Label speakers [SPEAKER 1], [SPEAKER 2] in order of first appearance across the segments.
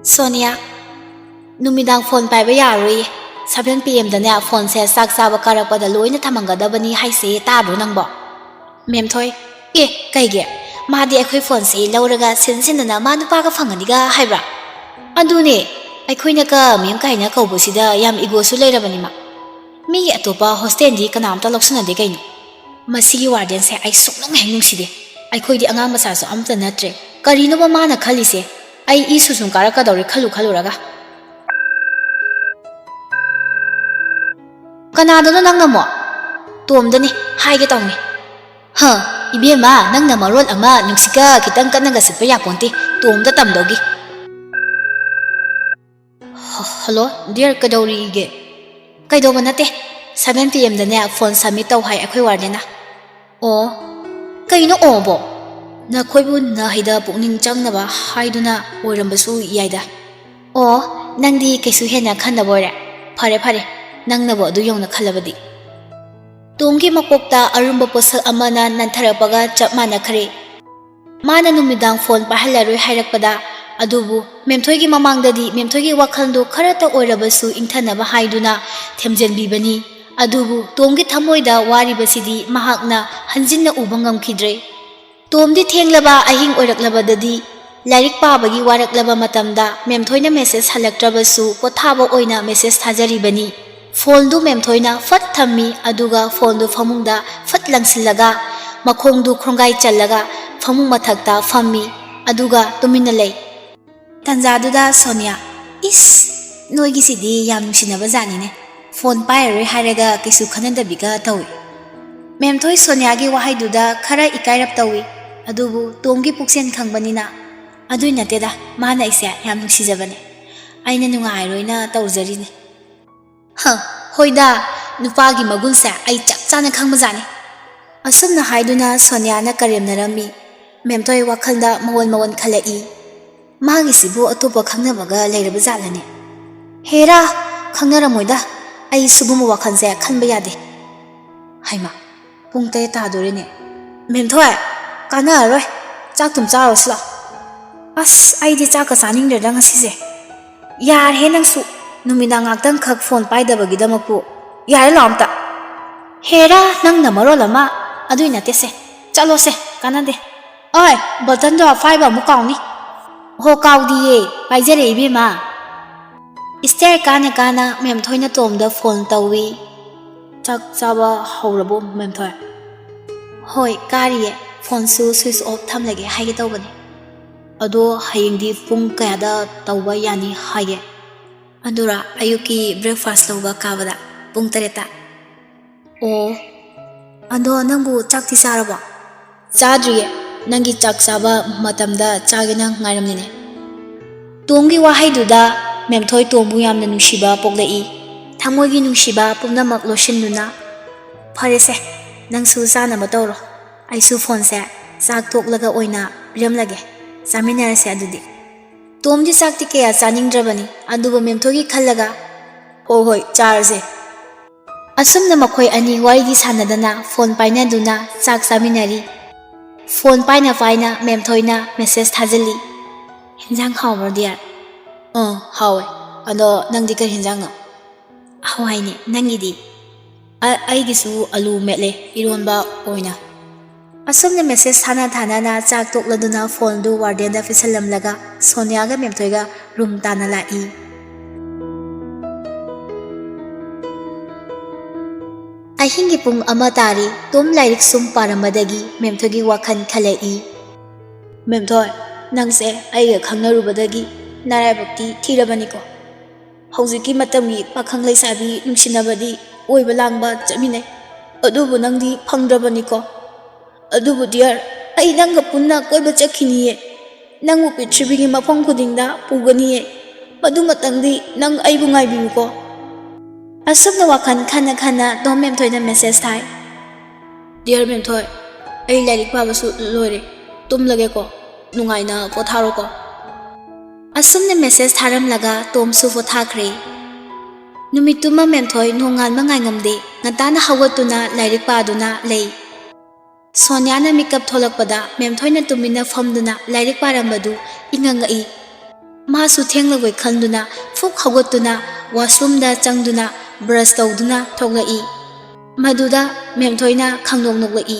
[SPEAKER 1] Sonia, Numidang phone by Bayari, 7 p.m. the net phone says Saksaba Karapada Luina Tamangadabani High Say Tabu Nangbo. Memtoy, Kaige, Madi Equifon say Lauraga Sinsin and Amanupaka Fanganiga Hybra. Andune, I quinaka, Mimkaina Kobusida, Yam Ego Sulavanima. Me at Topa Hostendi Kanamta Loxana de Gain. Masi Warden say I so long hanging city. I could the Angamasaso Amta Natre, Karino Mana Kalise. I isusung karaka dori kaluraga. Kanado na nang namo. Tuom dani, hai get on me. Ha, ibema nang namarol ama nuksika kitang kananga sipaya ponti, tuom da tamdogi. Hello, dear Kadori ge. Kaido banate, 7 p.m. the net phone submit tau hai akoi wardena. Oh, kaino obo. Na koibu na haida pukning changnaba haiduna oirambasu yaida. Oh, nangdi kaisu hena khandabore. Phare, nangnabo adu yongna khalabadi. Tumgi makokta arumba posak amana nantharapaga chapmana khare. Mana numidang phone pahalaroi hairakpada adubu memthoigi mamangdadi memthoigi wakhaldo kharata oirabasu ingthanaba haiduna themjenbibani. Adubu tumgi thamoida waribasidi mahakna hanjinna ubangam khidre. Tomdi Tenglaba ahing oiraklabadadi Larik Pabagi waraklaba matamda memthoina message halaktrabasu pothaba oina message thajaribani phone du memthoina fat thammi aduga phone du famungda fat langsilaga makhong du khrongai challaga famung mathakta fammi aduga tumina lei tanjaduda Sonia is noigi sidi yam nungsinaba janine phone pairoi haraga kisu khanandabiga tawi memthoi Sonia gi wahaiduda khara ikairap tawi adubu tomgi puksen khangbanina adui nateda mana isya yam nuksijabane aina nungai roina tawjarine ha hoida nupagi magunsa ai chapchana khangmajane asumna haiduna Sonia na karemnarami memtoi wakhalda mawon khalai magi sibu atopa khangnabaga leirabjalane hera khangnaramoida ai sugum wakhanse khanba yade haima pungte ta dorine memthoi Kana roy, chak tum charo sla. As ai di chak ka saning de dang sise. Yar he nang su numina ngak khak phone pai da bagi damapu. Yar lamta. Hera nang namaro lama adui na te se. Chalo se kana de. Oi, button do fiber mu kaw ni. Ho kaw di ye, pai jare ibe ma. Stair kana mem thoina tom da phone tawi. Chak chaba haurabo mem thoi. Hoi kariye. Phone su switch off thamlage haige tawbani ado hayingdi pung kayada tawba yani haige andura ayuki breakfast lawba kabada pung tareta o ando nangbu chakti saraba chadriye nangi chak saba matamda chagena ngairamnine tongi wahaiduda memthoi tombu yamna nungsiba poklei thamoigi nungsiba pumnamak loshinnuna pharese nangsu sana matawro Aisu phone se sak tok laga oina remlage samina se adudi tomdi sakti ke chaning drabani aduba memthogi khallaga hoi charse asumna makhoi ani waigi sanadana phone paina duna sak saminari phone paina memthoina message thajali hinjang hawmar dia hawe ado nangdi ka hinjang no hawai ni nangidi aigisu alu metle ironba oina Asumne message thana na chak tok laduna phone du warden da fisalam laga Sonia ga memthoiga room tana lai ahingi pung amatari tom lairik sum paramadagi memthogi wakhan khalai memthoi nangse ai ga khangnarubadagi narai bhakti thirabani ko haujiki matamgi pakhang laisabi nungsinabadi oiba langba chamine adubu nangdi phangdrabani ko adubu dear ai nangga punna koiba chakhiniye nangu pichibigi mafam khudingda puganiye madu matangdi nang aibu ngaibiu ko asubna wakhan khana do memthoina message thai dear memthoi ai lairik pabasu lore tum lage ko nungaina potharo ko asumna message tharam laga tom su pothakre numituma memthoi nongal mangai ngamde ngatana hawatuna lairik paduna lei Sonia na makeup tholak pada memthoina tumina famduna lairik parambadu ingangai ꯃꯥꯁꯨ ꯊꯦꯡꯂꯒꯣꯏ ꯈꯟꯗꯨꯅ ꯐꯨꯛ ꯍꯧꯒꯠꯇꯨꯅ ꯋꯥꯁꯔꯨꯝꯗ ꯆꯪꯗꯨꯅ brush ꯇꯧꯗꯨꯅ ꯊꯣꯛꯂꯛꯏ꯫ ꯃꯗꯨꯗ ꯃꯦꯝꯊꯣꯏꯅ ꯈꯪꯅꯣꯛ ꯅꯣꯛꯂꯛꯏ꯫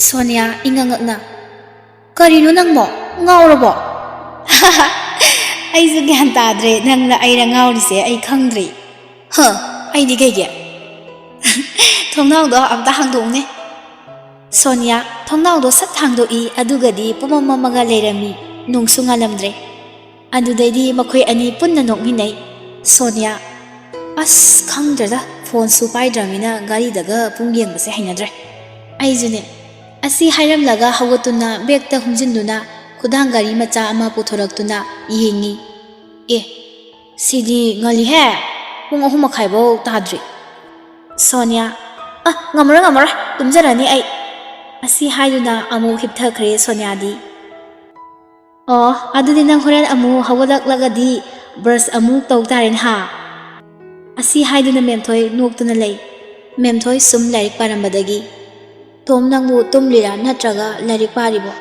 [SPEAKER 1] ꯁꯣꯅꯤꯌꯥ ꯏꯉꯛꯉꯛꯅ "ꯀꯔꯤꯅꯣ ꯅꯪꯕꯣ? ꯉꯥꯎꯔꯕꯣ?" "ꯑꯩꯁꯨ ꯒ꯭ꯌꯥꯟ ꯇꯥꯗ꯭ꯔꯦ, ꯅꯪꯅ ꯑꯩꯔ ꯉꯥꯎꯔꯤꯁꯦ ꯑꯩ ꯈꯪꯗ꯭ꯔꯤ." "ꯑꯩꯗꯤ ꯀꯩꯒꯤ?" "ꯊꯣꯡꯅꯥꯎꯗꯣ ꯑꯝꯇ ꯍꯥꯡꯗꯣꯛꯎꯅꯦ." ꯁꯣꯅꯤꯌꯥ ꯊꯣꯡꯅꯥꯎꯗꯣ ꯁꯠ ꯍꯥꯡꯗꯣꯛꯏ, ꯑꯗꯨꯒꯗꯤ ꯄꯨꯃꯝ ꯃꯝꯃꯒ ꯂꯩꯔꯝꯃꯤ, ꯅꯣꯡꯁꯨ ꯉꯥꯜꯂꯝꯗ꯭ꯔꯦ꯫ ꯑꯗꯨꯗꯩꯗꯤ ꯃꯈꯣꯏ ꯑꯅꯤ ꯄꯨꯟꯅ ꯅꯣꯛꯃꯤꯟꯅꯩ꯫ ꯁꯣꯅꯤꯌꯥ "ꯑꯁ ꯈꯪꯗ꯭ꯔꯦꯗ, ꯐꯣꯟꯁꯨ ꯄꯥꯏꯗ꯭ꯔꯕꯅꯤꯅ ꯒꯥꯔꯤꯗꯒ ꯄꯨꯡ ꯌꯦꯡꯕꯁꯦ ꯍꯩꯅꯗ꯭ꯔꯦ." "ꯑꯩꯁꯨꯅꯦ." ꯑꯁꯤ ꯍꯥꯏꯔꯝꯂꯒ ꯍꯧꯒꯠꯇꯨꯅ ꯕꯦꯛꯇ ꯍꯨꯝꯖꯤꯟꯗꯨꯅ ꯈꯨꯗꯥꯡ ꯒꯥꯔꯤ ꯃꯆꯥ ꯑꯃ ꯄꯨꯊꯣꯔꯛꯇꯨꯅ ꯌꯦꯡꯉꯤ꯫ "ꯁꯤꯗꯤ ꯉꯜꯂꯤꯍꯦ, ꯄꯨꯡ 3:30ꯐꯥꯎ ꯇꯥꯗ꯭ꯔꯤ." ꯁꯣꯅꯤꯌꯥ "ꯉꯝꯃꯔꯣꯏ, ꯇꯨꯝꯖꯔꯅꯤ ꯑꯩ." ꯑꯁꯤ ꯍꯥꯏꯗꯨꯅ ꯑꯃꯨꯛ ꯍꯤꯞꯊꯈ꯭ꯔꯦ ꯁꯣꯅꯤꯌꯥꯗꯤ꯫ "ꯑꯗꯨꯗꯤ ꯅꯪ ꯍꯣꯔꯦꯟ ꯑꯃꯨꯛ ꯍꯧꯒꯠꯂꯛꯂꯒꯗꯤ ꯕ꯭ꯔꯁ ꯑꯃꯨꯛ ꯇꯧ ꯇꯥꯔꯦꯅꯦ ꯍꯥ?" ꯑꯁꯤ ꯍꯥꯏꯗꯨꯅ ꯃꯦꯝꯊꯣꯏ ꯅꯣꯛꯇꯨꯅ ꯂꯩ꯫ ꯃꯦꯝꯊꯣꯏ ꯁꯨꯝ ꯂꯥꯏꯔꯤꯛ ꯄꯥꯔꯝꯕꯗꯒꯤ "ꯇꯣꯝ, ꯅꯪꯕꯨ ꯇꯨꯝꯂꯤꯔꯥ ꯅꯠꯇ꯭ꯔꯒ ꯂꯥꯏꯔꯤꯛ ꯄꯥꯔꯤꯕꯣ?"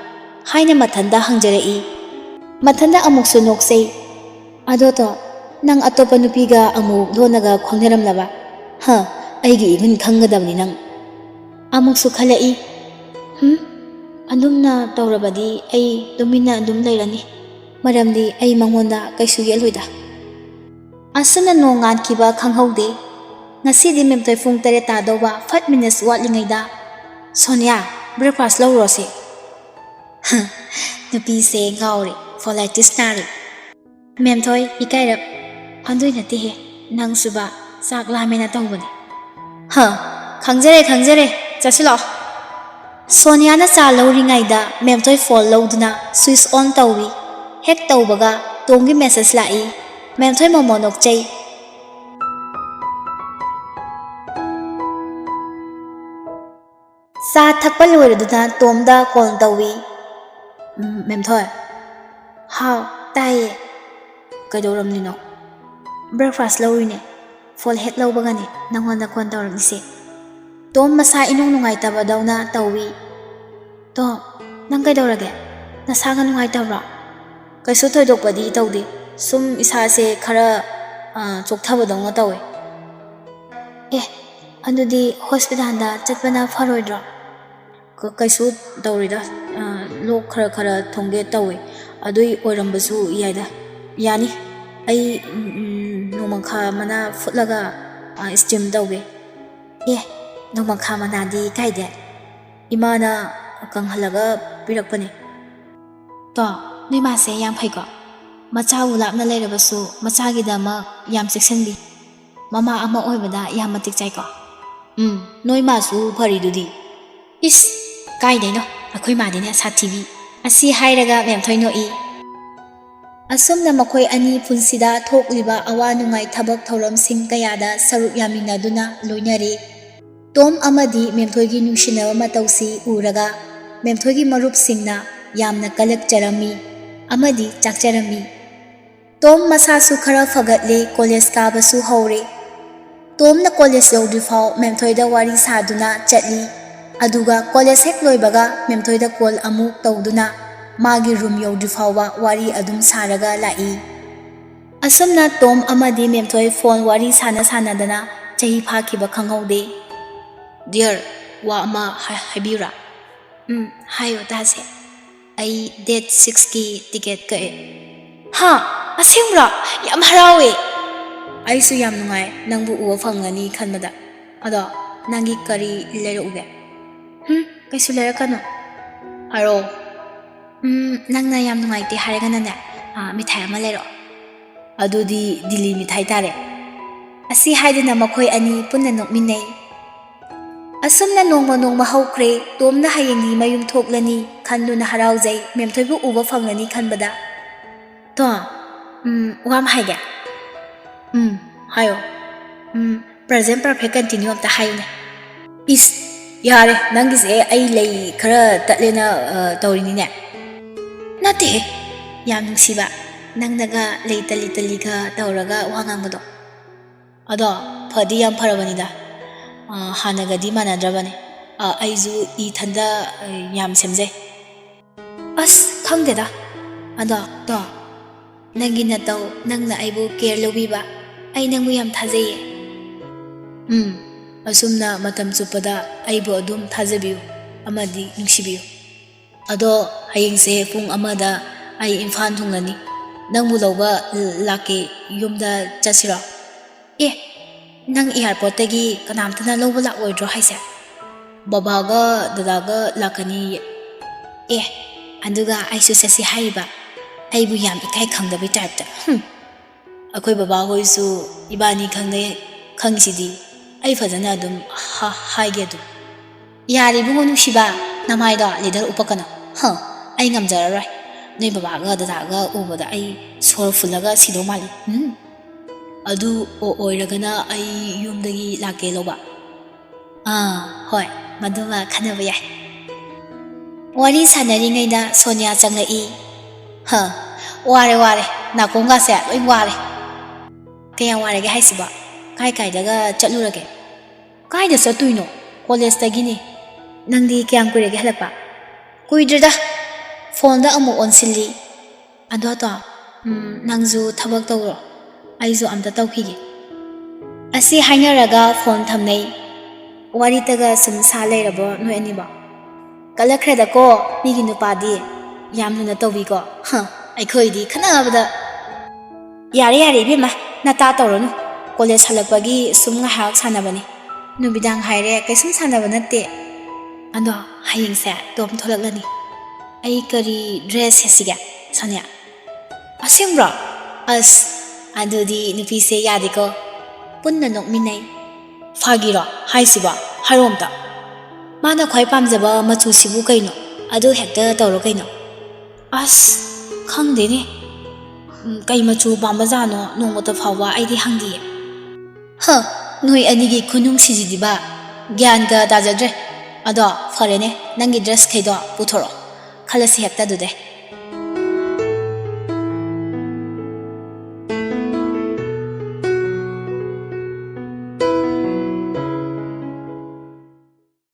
[SPEAKER 1] ꯍꯥꯏꯅ ꯃꯊꯟꯇ ꯍꯪꯖꯔꯛꯏ꯫ ꯃꯊꯟꯇ ꯑꯃꯨꯛꯁꯨ ꯅꯣꯛꯆꯩ꯫ "ꯑꯗꯣ ꯇꯣꯝ, ꯅꯪ ꯑꯇꯣꯞꯄ ꯅꯨꯄꯤꯒ ꯑꯃꯨꯛ ꯂꯣꯟꯅꯒ ꯈꯣꯡꯅꯔꯝꯂꯕ? ꯑꯩꯒꯤ ꯏꯒꯨꯟ ꯈꯪꯒꯗꯕꯅꯤ ꯅꯪ." ꯑꯃꯨꯛꯁꯨ ꯈꯜꯂꯛꯏ꯫ "ꯑꯗꯨꯝꯅ ꯇꯧꯔꯕꯗꯤ ꯑꯩ ꯇꯨꯃꯤꯟꯅ ꯑꯗꯨꯝ ꯂꯩꯔꯅꯤ, ꯃꯔꯝꯗꯤ ꯑꯩ ꯃꯉꯣꯟꯗ ꯀꯩꯁꯨ ꯌꯦꯠꯂꯣꯏꯗ." ꯑꯁꯨꯝꯅ ꯅꯣꯡ ꯉꯥꯟꯈꯤꯕ ꯈꯪꯍꯧꯗꯦ꯫ ꯉꯁꯤꯗꯤ ꯃꯦꯝꯊꯣꯏ ꯄꯨꯡ 8 ꯇꯥꯗꯧꯕ 5 ꯃꯤꯅꯠꯁ ꯋꯥꯠꯂꯤꯉꯩꯗ "ꯁꯣꯅꯤꯌꯥ, ꯕ꯭ꯔꯦꯛꯐꯥꯁ ꯂꯧꯔꯨꯔꯁꯤ." ꯅꯨꯄꯤꯁꯦ ꯉꯥꯎꯔꯦ, ꯐꯣꯂꯥꯏꯇꯤꯁ ꯅꯥꯔꯦ꯫ ꯃꯦꯝꯊꯣꯏ ꯏꯀꯥꯏꯔꯞ "ꯑꯗꯨꯏ ꯅꯠꯇꯦꯍꯦ, ꯅꯪꯁꯨꯕ ꯆꯥꯛ ꯂꯥꯝꯃꯦꯅ ꯇꯧꯕꯅꯦ." "ꯈꯪꯖꯔꯦ, ꯆꯠꯁꯤꯜꯂꯛꯑꯣ." ꯁꯣꯅꯤꯌꯥꯅ ꯆꯥ ꯂꯧꯔꯤꯉꯩꯗ ꯃꯦꯝꯊꯣꯏ ꯐꯣꯟ ꯂꯧꯗꯨꯅ ꯁ꯭ꯋꯤꯆ ꯑꯣꯟ ꯇꯧꯏ꯫ ꯍꯦꯛ ꯇꯧꯕꯒ ꯇꯣꯝꯒꯤ ꯃꯦꯁꯦꯖ ꯂꯥꯛꯏ꯫ ꯃꯦꯝꯊꯣꯏ ꯃꯣꯃꯣ ꯅꯣꯛꯆꯩ꯫ ꯆꯥ ꯊꯛꯄ ꯂꯣꯏꯔꯗꯨꯅ ꯇꯣꯝꯗ ꯀꯣꯜ ꯇꯧꯏ꯫ "ꯃꯦꯝꯊꯣꯏ." "ꯍꯥꯎ, ꯇꯥꯏꯌꯦ." "ꯀꯩꯗꯧꯔꯝꯂꯤꯅꯣ?" "ꯕ꯭ꯔꯦꯛꯐꯥꯁ ꯂꯧꯔꯤꯅꯦ, ꯐꯣꯟ ꯍꯦꯛ ꯂꯧꯕꯒꯅꯦ ꯅꯪꯉꯣꯟꯗ ꯀꯣꯜ ꯇꯧꯔꯛꯂꯤꯁꯦ." ꯇꯣꯝ ꯃꯁꯥ ꯏꯅꯨꯡ ꯅꯨꯡꯉꯥꯏꯇꯕꯗꯧꯅ ꯇꯧꯏ꯫ "ꯇꯣꯝ, ꯅꯪ ꯀꯩꯗꯧꯔꯒꯦ? ꯅꯁꯥꯒ ꯅꯨꯡꯉꯥꯏꯇꯕ꯭ꯔꯣ?" "ꯀꯩꯁꯨ ꯊꯣꯏꯗꯣꯛꯄꯗꯤ ꯇꯧꯗꯦ, ꯁꯨꯝ ꯏꯁꯥꯁꯦ ꯈꯔ ꯆꯣꯛꯊꯕꯗꯧꯅ ꯇꯧꯋꯦ." "ꯑꯗꯨꯗꯤ ꯍꯣꯁꯄꯤꯇꯥꯜꯗ ꯆꯠꯄꯅ ꯐꯔꯣꯏꯗ꯭ꯔꯣ?" "ꯀꯩꯁꯨ ꯇꯧꯔꯣꯏꯗ, ꯂꯣꯛ ꯈꯔ ꯊꯨꯡꯒꯦ ꯇꯧꯋꯦ, ꯑꯗꯨꯏ ꯑꯣꯏꯔꯝꯕꯁꯨ ꯌꯥꯅꯤ. ꯑꯩ ꯅꯣꯡꯃꯪꯈꯥ ꯃꯅꯥ ꯐꯨꯠꯂꯒ ꯁ꯭ꯇꯤꯝ ꯇꯧꯒꯦ." "ꯅꯣꯡꯃꯪꯈꯥ ꯃꯅꯥꯗꯤ ꯀꯥꯏꯗꯦ?" "ꯏꯃꯥꯅ ꯀꯪꯍꯜꯂꯒ ꯄꯤꯔꯛꯄꯅꯦ." "ꯅꯣꯏ ꯃꯥꯁꯦ ꯌꯥꯝ ꯐꯩꯀꯣ, ꯃꯆꯥꯕꯨ ꯂꯥꯞꯅ ꯂꯩꯔꯕꯁꯨ ꯃꯆꯥꯒꯤꯗꯃꯛ ꯌꯥꯝ ꯆꯦꯛꯁꯤꯟꯕꯤ, ꯃꯃꯥ ꯑꯃ ꯑꯣꯏꯕꯗ ꯌꯥꯝ ꯃꯇꯤꯛ ꯆꯥꯏꯀꯣ." "ꯅꯣꯏ ꯃꯥꯁꯨ ꯐꯔꯤꯗꯨꯗꯤ." "ꯏꯁ, ꯀꯥꯏꯗꯩꯅꯣ, ꯑꯩꯈꯣꯏ ꯃꯥꯗꯤꯅꯦ ꯁꯥꯊꯤꯕꯤ." ꯑꯁꯤ ꯍꯥꯏꯔꯒ ꯃꯦꯝꯊꯣꯏ ꯅꯣꯛꯏ꯫ ꯑꯁꯨꯝꯅ ꯃꯈꯣꯏ ꯑꯅꯤ ꯄꯨꯟꯁꯤꯗ ꯊꯣꯛꯂꯤꯕ ꯑꯋꯥ ꯅꯨꯡꯉꯥꯏ ꯊꯕꯛ ꯊꯧꯔꯝꯁꯤꯡ ꯀꯌꯥꯗ ꯁꯔꯨꯛ ꯌꯥꯃꯤꯟꯅꯗꯨꯅ ꯂꯣꯏꯅꯔꯤ꯫ ꯇꯣꯝ ꯑꯃꯗꯤ ꯃꯦꯝꯊꯣꯏꯒꯤ ꯅꯨꯡꯁꯤꯅꯕ ꯃꯇꯧꯁꯤ ꯎꯔꯒ ꯃꯦꯝꯊꯣꯏꯒꯤ ꯃꯔꯨꯞꯁꯤꯡꯅ ꯌꯥꯝꯅ ꯀꯂꯛꯆꯔꯝꯃꯤ ꯑꯃꯗꯤ ꯆꯥꯛꯆꯔꯝꯃꯤ꯫ ꯇꯣꯝ ꯃꯁꯥꯁꯨ ꯈꯔ ꯐꯒꯠꯂꯦ, ꯀꯣꯂꯦꯖ ꯀꯥꯕꯁꯨ ꯍꯧꯔꯦ꯫ ꯇꯣꯝꯅ ꯀꯣꯂꯦꯖ ꯌꯧꯗ꯭ꯔꯤꯐꯥꯎ ꯃꯦꯝꯊꯣꯏꯗ ꯋꯥꯔꯤ ꯁꯥꯗꯨꯅ ꯆꯠꯂꯤ, ꯑꯗꯨꯒ ꯀꯣꯂꯦꯖ ꯍꯦꯛ ꯂꯣꯏꯕꯒ ꯃꯦꯝꯊꯣꯏꯗ ꯀꯣꯜ ꯑꯃꯨꯛ ꯇꯧꯗꯨꯅ ꯃꯥꯒꯤ ꯔꯨꯝ ꯌꯧꯗ꯭ꯔꯤꯐꯥꯎꯕ ꯋꯥꯔꯤ ꯑꯗꯨꯝ ꯁꯥꯔꯒ ꯂꯥꯛꯏ꯫ ꯑꯁꯨꯝꯅ ꯇꯣꯝ ꯑꯃꯗꯤ ꯃꯦꯝꯊꯣꯏ ꯐꯣꯟ ꯋꯥꯔꯤ ꯁꯥꯟꯅꯗꯅ ꯆꯍꯤ ꯐꯥꯈꯤꯕ ꯈꯪꯍꯧꯗꯦ꯫ "ꯗꯤꯌꯔ, ꯋꯥ ꯑꯃ ꯍꯥꯏꯕꯤꯌꯨꯔꯥ?" "ꯍꯥꯏꯌꯣ ꯇꯥꯁꯦ." "ꯑꯩ ꯗꯦꯠ 6ꯀꯤ ꯇꯤꯀꯦꯠ ꯀꯛꯑꯦ." "ꯑꯁꯦꯡꯕ꯭ꯔꯣ? ꯌꯥꯝ ꯍꯔꯥꯎꯋꯦ." "ꯑꯩꯁꯨ ꯌꯥꯝ ꯅꯨꯡꯉꯥꯏ ꯅꯪꯕꯨ ꯎꯕ ꯐꯪꯒꯅꯤ ꯈꯟꯕꯗ꯫ ꯑꯗꯣ ꯅꯪꯒꯤ ꯀꯔꯤ ꯂꯩꯔꯛꯎꯒꯦ?" "ꯀꯩꯁꯨ ꯂꯩꯔꯛꯀꯅꯨ." "ꯍꯥꯏꯔꯛꯑꯣ." "ꯅꯪꯅ ꯌꯥꯝ ꯅꯨꯡꯉꯥꯏꯇꯦ ꯍꯥꯏꯔꯒꯅꯅꯦ, ꯃꯤꯊꯥꯏ ꯑꯃ ꯂꯩꯔꯛꯑꯣ." "ꯑꯗꯨꯗꯤ ꯗꯤꯜꯂꯤ ꯃꯤꯊꯥꯏ ꯇꯥꯔꯦ." ꯑꯁꯤ ꯍꯥꯏꯗꯨꯅ ꯃꯈꯣꯏ ꯑꯅꯤ ꯄꯨꯟꯅ ꯅꯣꯛꯃꯤꯟꯅꯩ꯫ ꯑꯁꯨꯝꯅ ꯅꯣꯡꯃ ꯍꯧꯈ꯭ꯔꯦ꯫ ꯇꯣꯝꯅ ꯍꯌꯦꯡꯗꯤ ꯃꯌꯨꯝ ꯊꯣꯛꯂꯅꯤ ꯈꯟꯗꯨꯅ ꯍꯔꯥꯎꯖꯩ ꯃꯦꯝꯊꯣꯏꯕꯨ ꯎꯕ ꯐꯪꯂꯅꯤ ꯈꯟꯕꯗ꯫ "ꯇꯣꯝ, ꯋꯥ ꯑꯃ ꯍꯥꯏꯒꯦ." "ꯍꯥꯏꯌꯣ." "ꯄ꯭ꯔꯖꯦꯟ ꯄꯔꯐꯦꯛ ꯀꯟꯇꯤꯅ꯭ꯌꯨ ꯑꯝꯇ ꯍꯥꯏꯌꯨꯅꯦ." "ꯏꯁ, ꯌꯥꯔꯦ, ꯅꯪꯒꯤꯁꯦ ꯑꯩ ꯂꯩ ꯈꯔ ꯇꯠꯂꯦꯅ ꯇꯧꯔꯤꯅꯤꯅꯦ." "ꯅꯠꯇꯦꯍꯦ, ꯌꯥꯝ ꯅꯨꯡꯁꯤꯕ, ꯅꯪꯅꯒ ꯂꯩ ꯇꯜꯂꯤꯒ ꯇꯧꯔꯒ ꯋꯥ ꯉꯥꯡꯕꯗꯣ." "ꯑꯗꯣ ꯐꯗꯤ ꯌꯥꯝ ꯐꯔꯕꯅꯤꯗ, ꯍꯥꯟꯅꯒꯗꯤ ꯃꯥꯟꯅꯗ꯭ꯔꯕꯅꯦ. ꯑꯩꯁꯨ ꯏꯊꯟꯗ ꯌꯥꯝ ꯁꯦꯝꯖꯩ." "ꯑꯁ ꯈꯪꯗꯦꯗ, ꯑꯗꯣ ꯅꯪꯒꯤ ꯅꯇꯧ ꯅꯪꯅ ꯑꯩꯕꯨ ꯀꯦꯌꯔ ꯂꯧꯕꯤꯕ ꯑꯩ ꯅꯪꯕꯨ ꯌꯥꯝ ꯊꯥꯖꯩꯌꯦ
[SPEAKER 2] ꯑꯁꯨꯝꯅ ꯃꯇꯝ ꯆꯨꯞꯄꯗ ꯑꯩꯕꯨ ꯑꯗꯨꯝ ꯊꯥꯖꯕꯤꯌꯨ ꯑꯃꯗꯤ ꯅꯨꯡꯁꯤꯕꯤꯌꯨ ꯑꯗꯣ ꯍꯌꯦꯡꯁꯦ ꯄꯨꯡ 1ꯗ ꯑꯩ ꯏꯝꯐꯥꯜ ꯊꯨꯡꯂꯅꯤ ꯅꯪꯕꯨ ꯂꯧꯕ ꯂꯥꯛꯀꯦ ꯌꯨꯝꯗ ꯆꯠꯁꯤꯔꯣ
[SPEAKER 1] ꯑꯦ ꯅꯪ ꯑꯦꯌꯥꯔꯄꯣꯔꯠꯇꯒꯤ ꯀꯅꯥꯝꯇꯅ ꯂꯧꯕ ꯂꯥꯛꯑꯣꯏꯗ꯭ꯔꯣ ꯍꯥꯏꯁꯦ
[SPEAKER 2] ꯕꯕꯥꯒ ꯗꯗꯥꯒ ꯂꯥꯛꯀꯅꯤꯌꯦ
[SPEAKER 1] ꯑꯦ ꯑꯗꯨꯒ ꯑꯩꯁꯨ ꯆꯠꯁꯤ ꯍꯥꯏꯔꯤꯕ ꯑꯩꯕꯨ ꯌꯥꯝ ꯏꯀꯥꯏ ꯈꯪꯗꯕꯩ ꯇꯥꯏꯞꯇ
[SPEAKER 2] ꯑꯩꯈꯣꯏ ꯕꯕꯥꯍꯣꯏꯁꯨ ꯏꯕꯥꯅꯤ ꯈꯪꯉꯤꯁꯤꯗꯤ ꯑꯩ ꯐꯖꯅ ꯑꯗꯨꯝ ꯍꯥꯏꯒꯦ ꯑꯗꯨꯝ
[SPEAKER 1] ꯌꯥꯔꯦ ꯏꯕꯨꯡꯉꯣ ꯅꯨꯡꯁꯤꯕ ꯅꯃꯥꯏꯗꯣ ꯂꯤꯗꯔ ꯎꯞꯄꯛꯀꯅꯣ ꯑꯩ ꯉꯝꯖꯔꯔꯣꯏ ꯅꯣꯏ ꯕꯕꯥꯒ ꯗꯗꯥꯒ ꯎꯕꯗ ꯑꯩ ꯁꯣꯔ ꯐꯨꯜꯂꯒ ꯁꯤꯗꯧ ꯃꯥꯜꯂꯤ
[SPEAKER 2] ꯑꯗꯨ ꯑꯣꯏꯔꯒꯅ ꯑꯩ ꯌꯨꯝꯗꯒꯤ ꯂꯥꯛꯀꯦ ꯂꯧꯕ
[SPEAKER 1] ꯍꯣꯏ ꯃꯗꯨꯃ ꯈꯟꯅꯕ ꯌꯥꯏ ꯋꯥꯔꯤ ꯁꯥꯟꯅꯔꯤꯉꯩꯗ ꯁꯣꯅꯤꯌꯥ ꯆꯪꯂꯛꯏ ꯋꯥꯔꯦ ꯅꯥꯀꯣꯡꯒꯥꯁꯦ ꯂꯣꯏ ꯋꯥꯔꯦ ꯀꯌꯥꯝ ꯋꯥꯔꯒꯦ ꯍꯥꯏꯁꯤꯕꯣ
[SPEAKER 2] ꯀꯥꯏꯗꯒ ꯆꯠꯂꯨꯔꯒꯦ
[SPEAKER 1] ꯀꯥꯏꯗ ꯆꯠꯇꯣꯏꯅꯣ ꯀꯣꯂꯦꯖꯇꯒꯤꯅꯤ ꯅꯪꯗꯤ ꯀꯌꯥꯝ ꯀꯨꯏꯔꯒꯦ ꯍꯜꯂꯛꯄ ꯀꯨꯏꯗ꯭ꯔꯤꯗ ꯐꯣꯟꯗ ꯑꯃꯨꯛ ꯑꯣꯟꯁꯤꯜꯂꯤ ꯑꯗꯣ ꯅꯪꯁꯨ ꯊꯕꯛ ꯇꯧꯔꯣ ꯑꯩꯁꯨ ꯑꯝꯇ ꯇꯧꯈꯤꯒꯦ ꯑꯁꯤ ꯍꯥꯏꯅꯔꯒ ꯐꯣꯟ ꯊꯝꯅꯩ ꯋꯥꯔꯤꯇꯒ ꯁꯨꯝ ꯁꯥ ꯂꯩꯔꯕꯣ ꯅꯣꯏ ꯑꯅꯤꯕꯣ ꯀꯜꯂꯛꯈ꯭ꯔꯦꯗꯀꯣ ꯃꯤꯒꯤ ꯅꯨꯄꯥꯗꯤ ꯌꯥꯝ ꯂꯨꯅ ꯇꯧꯕꯤꯀꯣ ꯑꯩꯈꯣꯏꯗꯤ ꯈꯟꯅꯕꯗ ꯌꯥꯔꯦ ꯏꯕꯦꯝꯃ ꯅꯇꯥ ꯇꯧꯔꯅꯨ ꯀꯣꯂꯦꯖ ꯍꯜꯂꯛꯄꯒꯤ ꯁꯨꯝ ꯉꯥꯏꯍꯥꯛ ꯁꯥꯟꯅꯕꯅꯤ ꯅꯨꯃꯤꯗꯥꯡ ꯍꯥꯏꯔꯦ ꯀꯩꯁꯨꯝ ꯁꯥꯟꯅꯕ ꯅꯠꯇꯦ ꯑꯗꯣ ꯍꯌꯦꯡꯁꯦ ꯇꯣꯝ ꯊꯣꯛꯂꯛꯂꯅꯤ ꯑꯩ ꯀꯔꯤ ꯗ꯭ꯔꯦꯁ ꯁꯦꯠꯁꯤꯒꯦ ꯁꯣꯅꯤꯌꯥ ꯑꯁꯦꯡꯕ꯭ꯔꯣ ꯑꯁ ꯑꯗꯨꯗꯤ ꯅꯨꯄꯤꯁꯦ ꯌꯥꯗꯦꯀꯣ ꯄꯨꯟꯅ ꯅꯣꯛꯃꯤꯟꯅꯩ
[SPEAKER 2] ꯐꯥꯒꯤꯔꯣ ꯍꯥꯏꯁꯤꯕ ꯍꯥꯏꯔꯣꯝꯇ
[SPEAKER 1] ꯃꯥꯅ ꯈ꯭ꯋꯥꯏ ꯄꯥꯝꯖꯕ ꯃꯆꯨꯁꯤꯕꯨ ꯀꯩꯅꯣ ꯑꯗꯨ ꯍꯦꯛꯇ ꯇꯧꯔꯣ ꯀꯩꯅꯣ
[SPEAKER 2] ꯑꯁ ꯈꯪꯗꯦꯅꯦ ꯀꯩ ꯃꯆꯨ ꯄꯥꯝꯕꯖꯥꯠꯅꯣ ꯅꯣꯡꯃꯇ ꯐꯥꯎꯕ ꯑꯩꯗꯤ ꯍꯪꯗꯤꯌꯦ
[SPEAKER 1] ꯅꯣꯏ ꯑꯅꯤꯒꯤ ꯈꯨꯅꯨꯡꯁꯤꯁꯤꯗꯤꯕ ꯒ꯭ꯌꯥꯟꯒ ꯇꯥꯖꯗ꯭ꯔꯦ ꯑꯗꯣ ꯐꯔꯦꯅꯦ ꯅꯪꯒꯤ ꯗ꯭ꯔꯦꯁꯈꯩꯗꯣ ꯄꯨꯊꯣꯔꯛꯑꯣ ꯈꯜꯂꯁꯤ ꯍꯦꯛꯇ ꯑꯗꯨꯗꯩ